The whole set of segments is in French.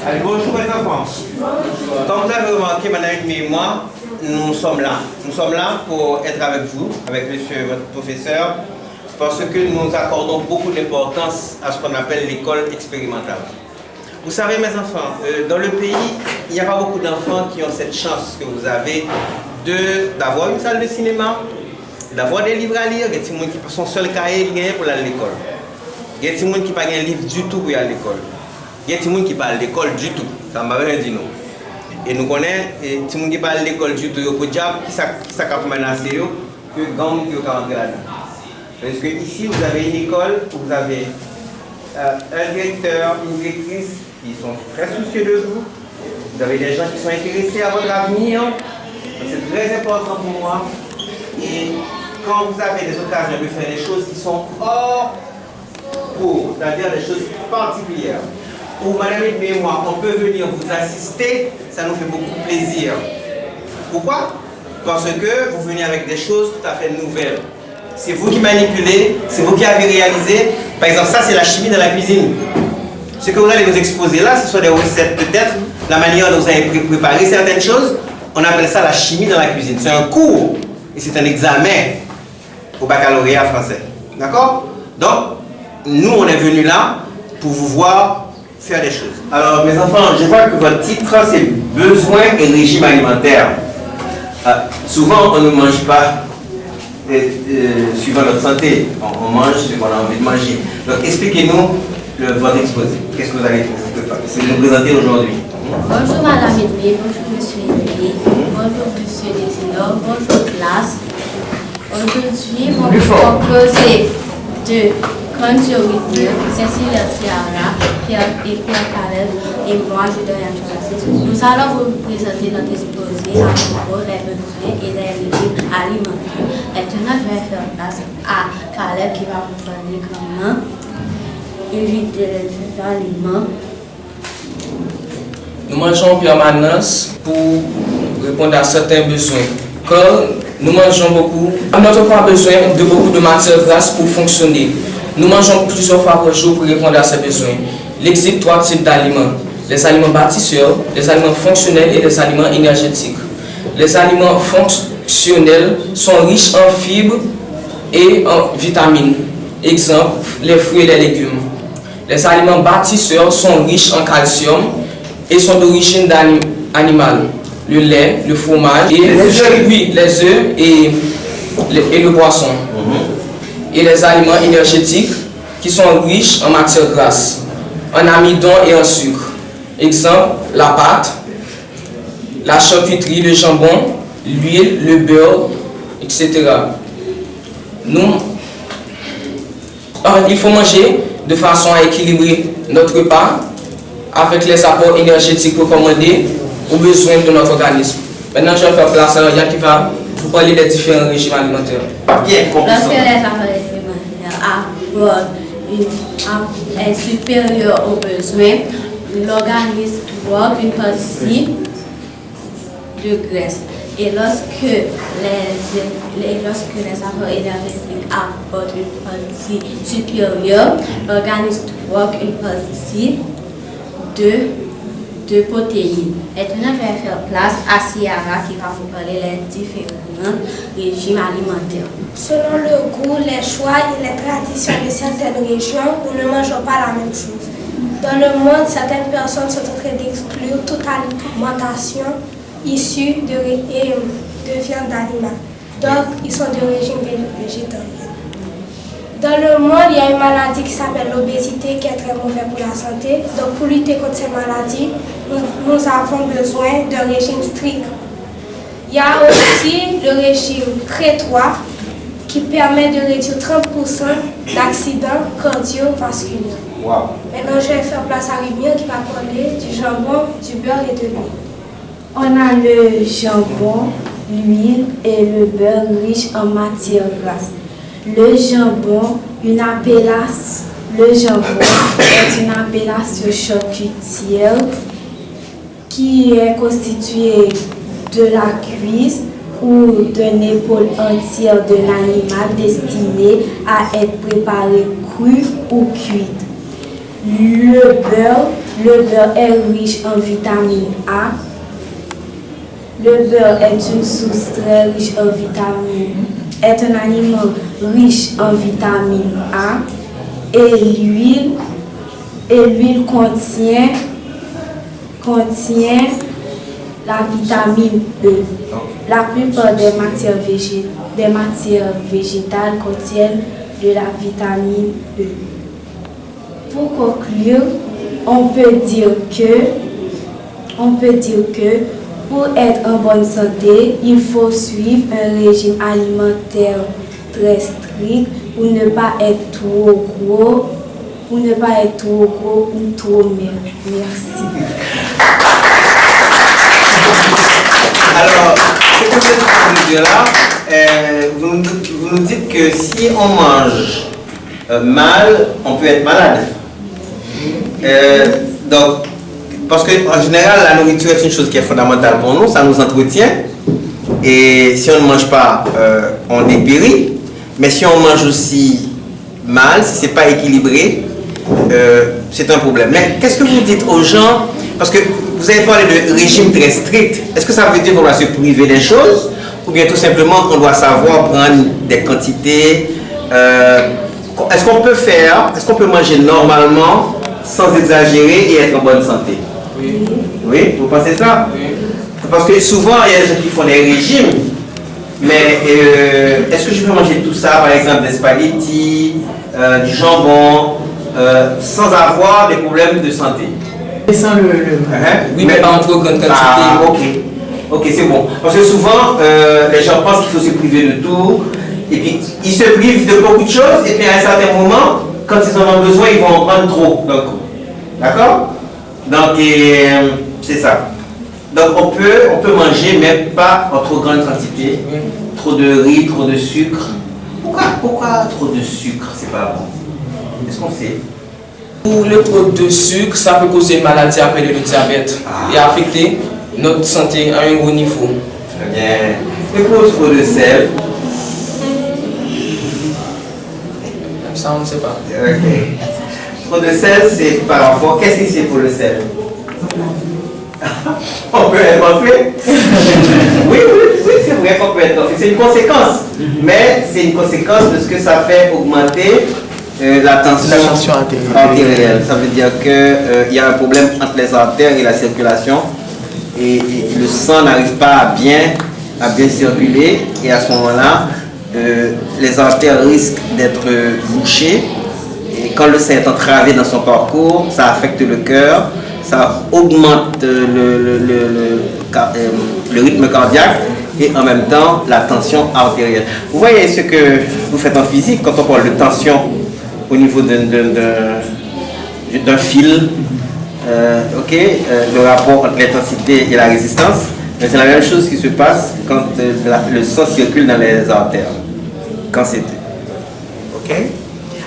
Allez, bonjour mes enfants. Comme vous avez remarqué, madame et moi, nous sommes là. Nous sommes là pour être avec vous, avec monsieur, votre professeur, parce que nous accordons beaucoup d'importance à ce qu'on appelle l'école expérimentale. Vous savez, mes enfants, dans le pays, il n'y a pas beaucoup d'enfants qui ont cette chance que vous avez d'avoir une salle de cinéma, d'avoir des livres à lire. Il y a des gens qui sont seuls cahiers pour aller à l'école. Il y a des gens qui n'ont pas de livre du tout pour aller à l'école. Il y a des gens qui parlent de l'école du tout. Ça ne m'a rien dit non. Et nous connaissons des gens qui parlent de l'école du tout. Il y a des gens qui sont menacés que gang qui sont rentrés là-dedans. Parce que ici, vous avez une école où vous avez un directeur, une directrice qui sont très soucieux de vous. Vous avez des gens qui sont intéressés à votre avenir. C'est très important pour moi. Et quand vous avez des occasions de faire des choses qui sont hors cours, c'est-à-dire des choses particulières, où madame et moi, on peut venir vous assister, ça nous fait beaucoup plaisir. Pourquoi? Parce que vous venez avec des choses tout à fait nouvelles. C'est vous qui manipulez, c'est vous qui avez réalisé. Par exemple, ça c'est la chimie dans la cuisine. Ce que vous allez nous exposer là, ce sont des recettes peut-être, la manière dont vous avez préparé certaines choses. On appelle ça la chimie dans la cuisine. C'est un cours et c'est un examen au baccalauréat français. D'accord? Donc, nous on est venus là pour vous voir faire des choses. Alors mes enfants, je vois que votre titre c'est besoins et régime alimentaire. Souvent on ne mange pas suivant notre santé, on mange ce qu'on a envie de manger. Donc expliquez-nous votre exposé. Qu'est-ce que vous allez nous présenter aujourd'hui? Bonjour madame Edmé, bonjour monsieur Edmé, bonjour monsieur Desilor, bonjour classe. Aujourd'hui, mon proposé de conjoncture, Cécile Ciara, Pierre Carrel et moi, je donne un choix. Nous allons vous présenter notre exposé à propos des besoins et des régimes alimentaires. Maintenant, je vais faire place à Caleb qui va vous parler comment éviter les aliments. Nous mangeons en permanence pour répondre à certains besoins. Quand nous mangeons beaucoup, notre corps a besoin de beaucoup de matières grasses pour fonctionner. Nous mangeons plusieurs fois par jour pour répondre à ces besoins. Il existe 3 types d'aliments. Les aliments bâtisseurs, les aliments fonctionnels et les aliments énergétiques. Les aliments fonctionnels sont riches en fibres et en vitamines. Exemple, les fruits et les légumes. Les aliments bâtisseurs sont riches en calcium et sont d'origine animale. Le lait, le fromage, et les œufs et le poisson. Et les aliments énergétiques qui sont riches en matières grasses, en amidon et en sucre. Exemple, la pâte, la charcuterie, le jambon, l'huile, le beurre, etc. Il faut manger de façon à équilibrer notre repas avec les apports énergétiques recommandés aux besoins de notre organisme. Maintenant, je vais faire place à Yann qui va vous parler des différents régimes alimentaires. Lorsque les apports alimentaires est supérieur aux besoins, l'organisme doit une partie de graisse. Et lorsque les apports énergétiques apportent une partie supérieure, l'organisme doit une partie de protéines. Maintenant, je vais faire place à Ciara qui va vous parler des différents régimes alimentaires. Selon le goût, les choix et les traditions de certaines régions, nous ne mangeons pas la même chose. Dans le monde, certaines personnes sont en train d'exclure toute alimentation issue de viande animale. Donc, ils sont de régime végétarien. Dans le monde, il y a une maladie qui s'appelle l'obésité qui est très mauvaise pour la santé. Donc, pour lutter contre cette maladie, nous avons besoin d'un régime strict. Il y a aussi le régime traitoire qui permet de réduire 30% d'accidents cardiovasculaires. Wow. Maintenant, je vais faire place à Rubien qui va parler du jambon, du beurre et de l'huile. On a le jambon, l'huile et le beurre riches en matières grasses. Le jambon est une appellation charcutière qui est constituée de la cuisse ou d'une épaule entière de l'animal destinée à être préparée crue ou cuite. Le beurre Le beurre est riche en vitamine A. Le beurre est une source très riche en vitamine, est un aliment riche en vitamine A. Et l'huile contient la vitamine E. La plupart des matières végétales contiennent de la vitamine E. Pour conclure, on peut dire que pour être en bonne santé, il faut suivre un régime alimentaire très strict pour ne pas être trop gros, ou trop maigre. Merci. Alors, c'est pour cette conclusion-là, vous nous dites que si on mange mal, on peut être malade. Donc, parce qu'en général, la nourriture est une chose qui est fondamentale pour nous, ça nous entretient. Et si on ne mange pas, on dépérit. Mais si on mange aussi mal, si ce n'est pas équilibré, c'est un problème. Mais qu'est-ce que vous dites aux gens? Parce que vous avez parlé de régime très strict. Est-ce que ça veut dire qu'on doit se priver des choses? Ou bien tout simplement qu'on doit savoir prendre des quantités? Est-ce qu'on peut manger normalement sans exagérer et être en bonne santé? Oui. Oui, vous pensez ça? Oui. Parce que souvent, il y a des gens qui font des régimes, mais est-ce que je peux manger tout ça, par exemple des spaghettis, du jambon, sans avoir des problèmes de santé? Sans Oui, mais pas en trop grande quantité. Ah, ok, c'est bon. Parce que souvent, les gens pensent qu'il faut se priver de tout, et puis ils se privent de beaucoup de choses, et puis à un certain moment, quand ils en ont besoin, ils vont en prendre trop d'un coup. D'accord? Donc, c'est ça. Donc, on peut manger, mais pas en trop grande quantité. Trop de riz, trop de sucre. Pourquoi trop de sucre, c'est pas bon? Est-ce qu'on sait? Pour le produit de sucre, ça peut causer une maladie appelée le diabète et affecter notre santé à un haut niveau. Très bien. Et pour le trop de sel? Ça, on ne sait pas. Ok. Trop de sel, c'est par rapport. Qu'est-ce que c'est pour le sel? On peut être enflé? Oui, c'est vrai qu'on peut être enflé. C'est une conséquence. Mais c'est une conséquence de ce que ça fait augmenter la tension artérielle. Ça veut dire qu'il y a un problème entre les artères et la circulation. Et le sang n'arrive pas à bien circuler. Et à ce moment-là, les artères risquent d'être bouchées. Et quand le sang est entravé dans son parcours, ça affecte le cœur. Ça augmente le rythme cardiaque et en même temps la tension artérielle. Vous voyez ce que vous faites en physique quand on parle de tension au niveau d'un fil, le rapport entre l'intensité et la résistance. Mais c'est la même chose qui se passe quand le sang circule dans les artères. Quand c'est... Ok?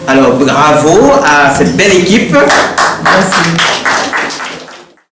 Alors bravo à cette belle équipe. Merci.